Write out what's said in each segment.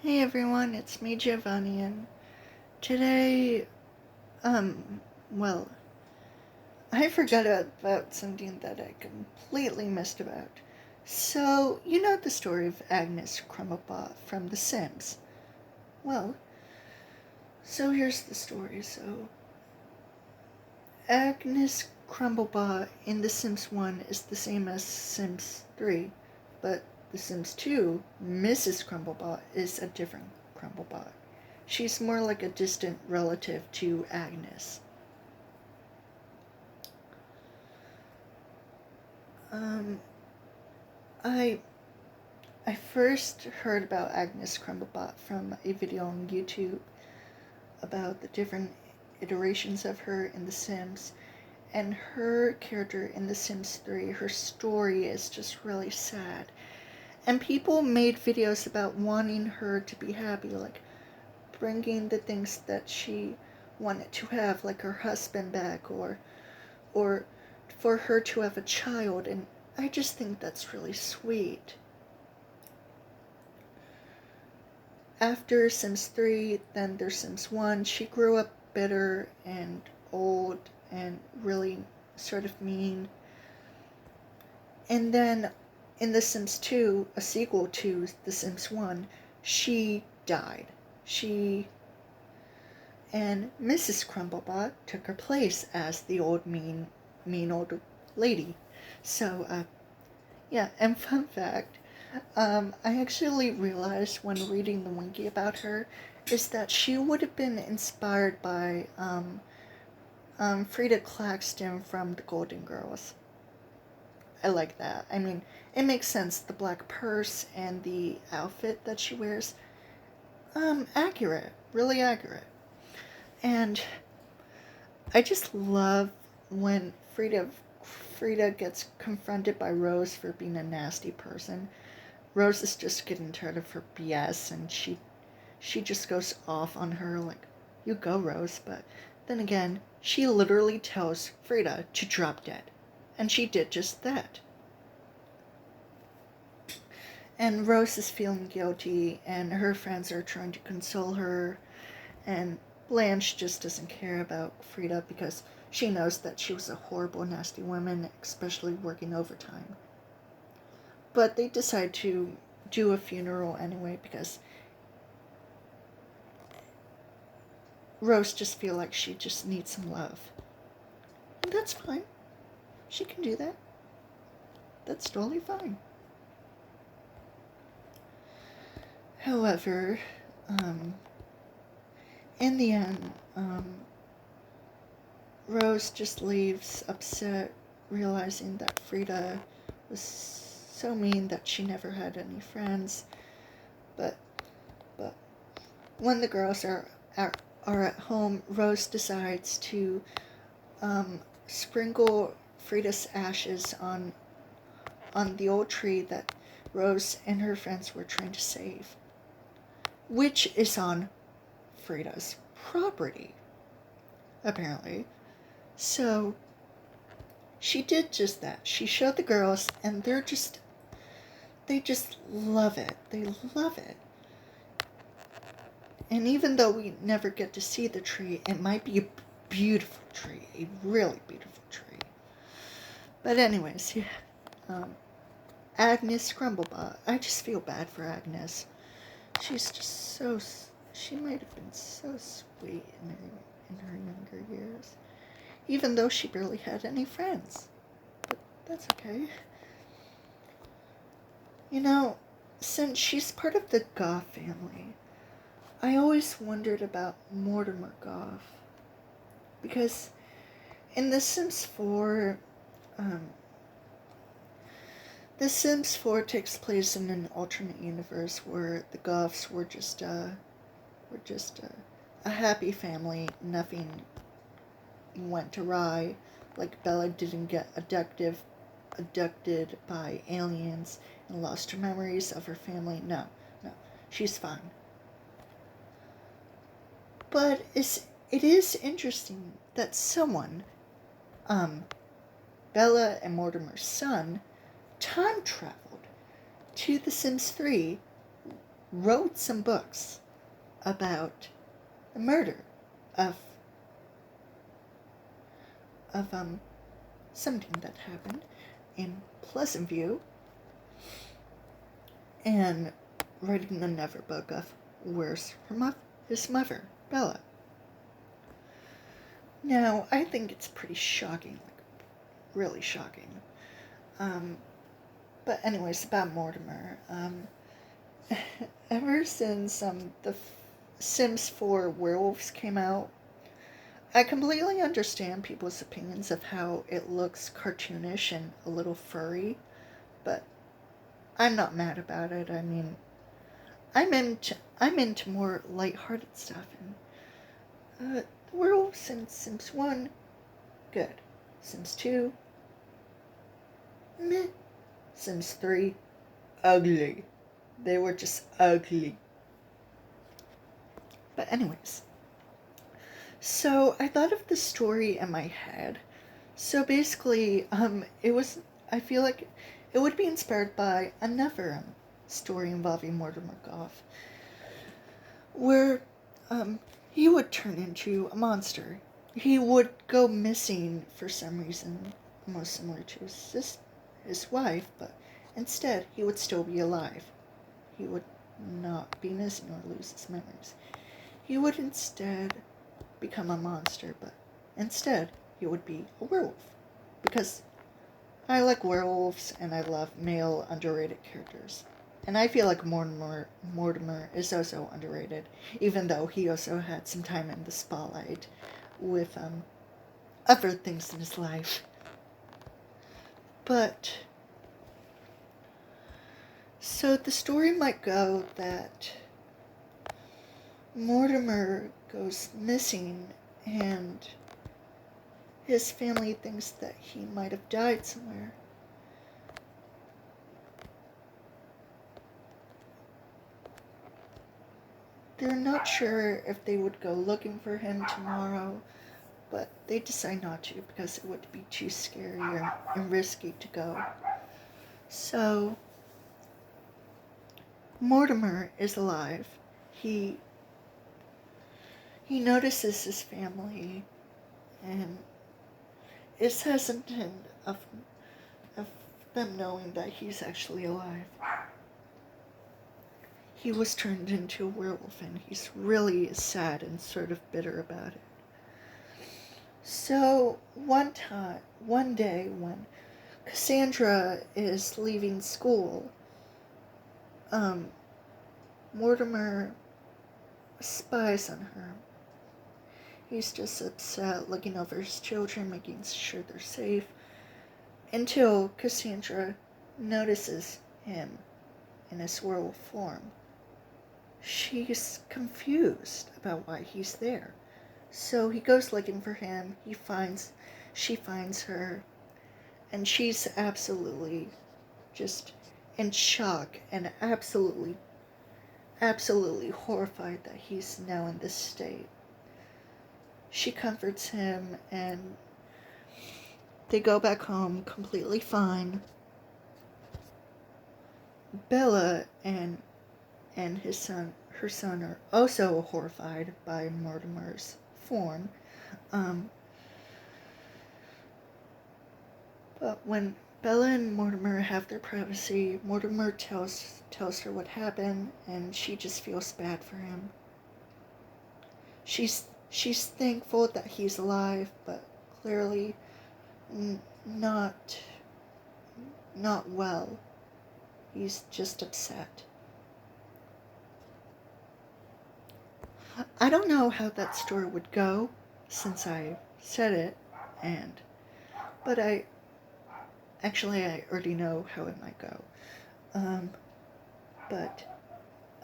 Hey everyone, it's me Giovanni, and today, well, I forgot about something that I completely missed about. So, you know the story of Agnes Crumblebot from The Sims. Well, so here's the story. So, Agnes Crumblebot in The Sims 1 is the same as Sims 3, but The Sims 2, Mrs. Crumblebot is a different Crumblebot. She's more like a distant relative to Agnes. Um, I I first heard about Agnes Crumblebot from a video on YouTube about the different iterations of her in The Sims, and her character in The Sims 3, her story is just really sad. And people made videos about wanting her to be happy, like bringing the things that she wanted to have, like her husband back, or for her to have a child, and I just think that's really sweet. After Sims 3, then there's Sims 1. She grew up bitter and old and really sort of mean. And then in The Sims 2, a sequel to The Sims 1, she died. She and Mrs. Crumblebot took her place as the old mean old lady. So, yeah, and fun fact, I actually realized when reading the wiki about her is that she would have been inspired by Frida Claxton from The Golden Girls. I like that. I mean, it makes sense. The black purse and the outfit that she wears, accurate, really accurate. And I just love when Frida gets confronted by Rose for being a nasty person. Rose is just getting tired of her BS, and she just goes off on her like, "You go, Rose." But then again, she literally tells Frida to drop dead, and she did just that. And Rose is feeling guilty, and her friends are trying to console her, and Blanche just doesn't care about Frida because she knows that she was a horrible, nasty woman, especially working overtime. But they decide to do a funeral anyway because Rose just feels like she just needs some love. And that's fine. She can do that. That's totally fine. However, in the end, Rose just leaves upset, realizing that Frida was so mean that she never had any friends. But but when the girls are at home, Rose decides to sprinkle Frida's ashes on the old tree that Rose and her friends were trying to save, which is on Frida's property, apparently. So she did just that. She showed the girls, and they just love it. They love it. And even though we never get to see the tree, it might be a beautiful tree, a really beautiful tree. But anyways, yeah, Agnes Crumblebot. I just feel bad for Agnes. She's just so. She might have been so sweet in her younger years, even though she barely had any friends. But that's okay. You know, since she's part of the Goff family, I always wondered about Mortimer Goff. Because in The Sims 4, um, The Sims 4 takes place in an alternate universe where the Goffs were just a happy family. Nothing went awry. Like Bella didn't get abducted by aliens and lost her memories of her family. No, no, she's fine. But it is interesting that someone, um, Bella and Mortimer's son, time traveled to The Sims 3 wrote some books about the murder of something that happened in Pleasant View, and writing another book of where's his mother, Bella. Now, I think it's pretty shocking, like really shocking. But anyways, about Mortimer. Ever since the Sims 4 Werewolves came out, I completely understand people's opinions of how it looks cartoonish and a little furry, but I'm not mad about it. I mean, I'm into more lighthearted stuff, and the werewolves in Sims 1, good. Sims 2, meh. Sims 3, ugly. They were just ugly. But anyways, so I thought of the story in my head. So basically, I feel like it would be inspired by another story involving Mortimer Goth, where he would turn into a monster. He would go missing for some reason, most similar to his wife, but instead he would still be alive. He would not be missing or lose his memories. He would instead become a monster, but instead he would be a werewolf. Because I like werewolves and I love male underrated characters. And I feel like Mortimer is also underrated, even though he also had some time in the spotlight with other things in his life. But so the story might go that Mortimer goes missing and his family thinks that he might have died somewhere. They're not sure if they would go looking for him tomorrow, but they decide not to because it would be too scary and risky to go. So, Mortimer is alive. He notices his family and is hesitant of them knowing that he's actually alive. He was turned into a werewolf and he's really sad and sort of bitter about it. So one day when Cassandra is leaving school, Mortimer spies on her. He's just upset, looking over his children, making sure they're safe, until Cassandra notices him in his werewolf form. She's confused about why he's there. So he goes looking for him. She finds her, and she's absolutely just in shock and absolutely horrified that he's now in this state. She comforts him, and they go back home completely fine. Bella and her son are also horrified by Mortimer's form. But when Bella and Mortimer have their privacy, Mortimer tells her what happened, and she just feels bad for him. She's thankful that he's alive, but clearly not well. He's just upset. I don't know how that story would go, since I said it, but I already know how it might go. But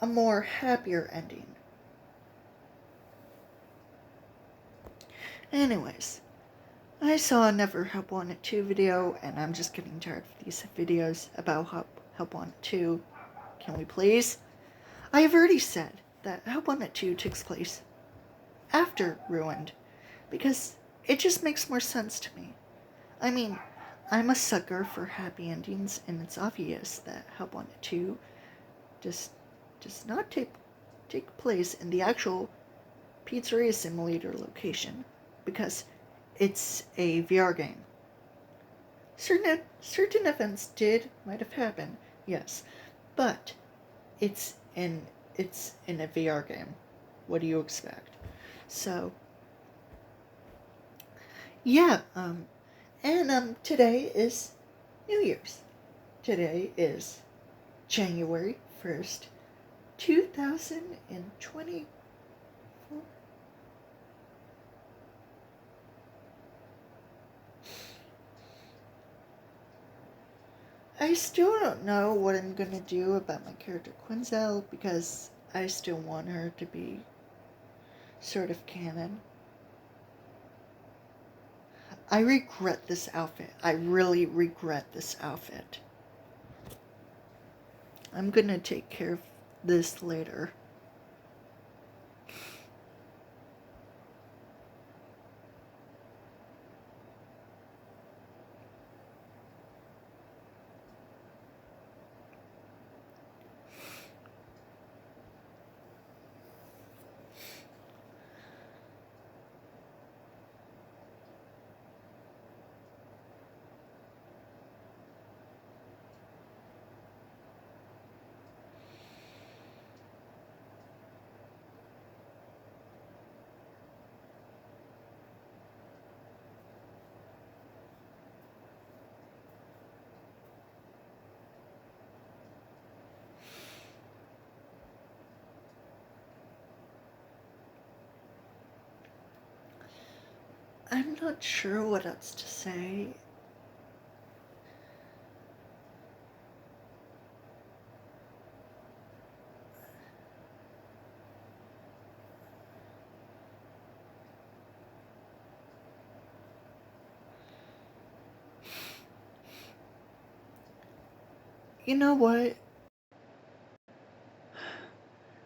a more happier ending. Anyways, I saw a Never Help Wanted 2 video, and I'm just getting tired of these videos about Help Wanted 2. Can we please? I have already said that Help Wanted 2 takes place after Ruined, because it just makes more sense to me. I mean, I'm a sucker for happy endings, and it's obvious that Help Wanted 2 just does not take place in the actual Pizzeria Simulator location because it's a VR game. Certain events might have happened, yes, but it's in a VR game. What do you expect? So yeah, and today is New Year's. Today is January 1st, 2024. I still don't know what I'm gonna do about my character Quinzel because I still want her to be sort of canon. I regret this outfit. I really regret this outfit. I'm gonna take care of this later. I'm not sure what else to say. You know what?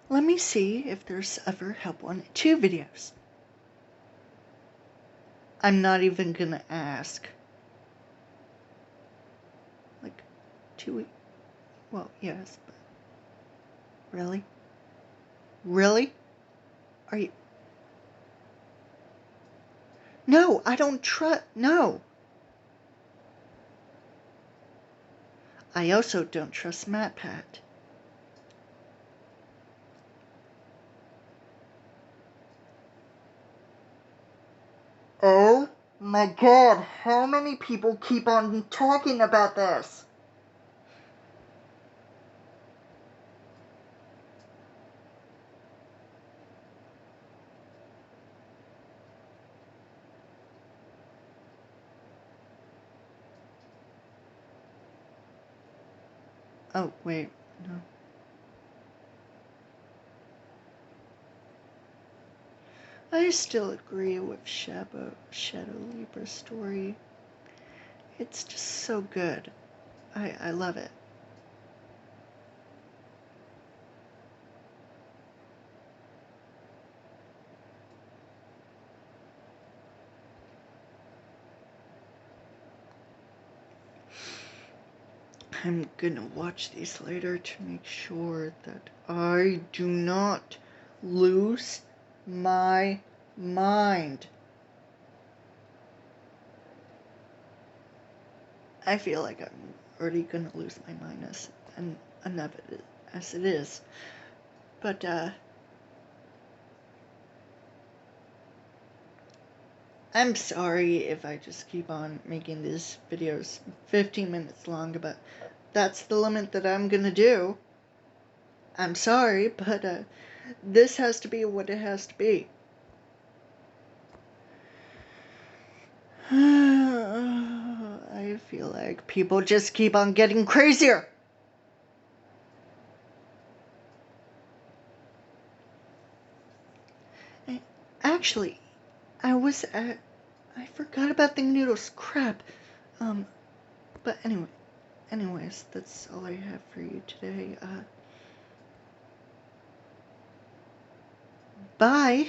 Let me see if there's ever help on 2 videos. I'm not even gonna ask. Like 2 weeks. Well, yes, but really? Really? Are you? No, I don't trust. No. I also don't trust MatPat. Oh my god, how many people keep on talking about this? Oh, wait, no. I still agree with Shadow Libra's story. It's just so good. I love it. I'm gonna watch these later to make sure that I do not lose my mind. I feel like I'm already gonna lose my mind as it is. But, I'm sorry if I just keep on making these videos 15 minutes long, but that's the limit that I'm gonna do. I'm sorry, but, this has to be what it has to be. I feel like people just keep on getting crazier. Actually, I forgot about the noodles. Crap. But anyways, that's all I have for you today. Bye.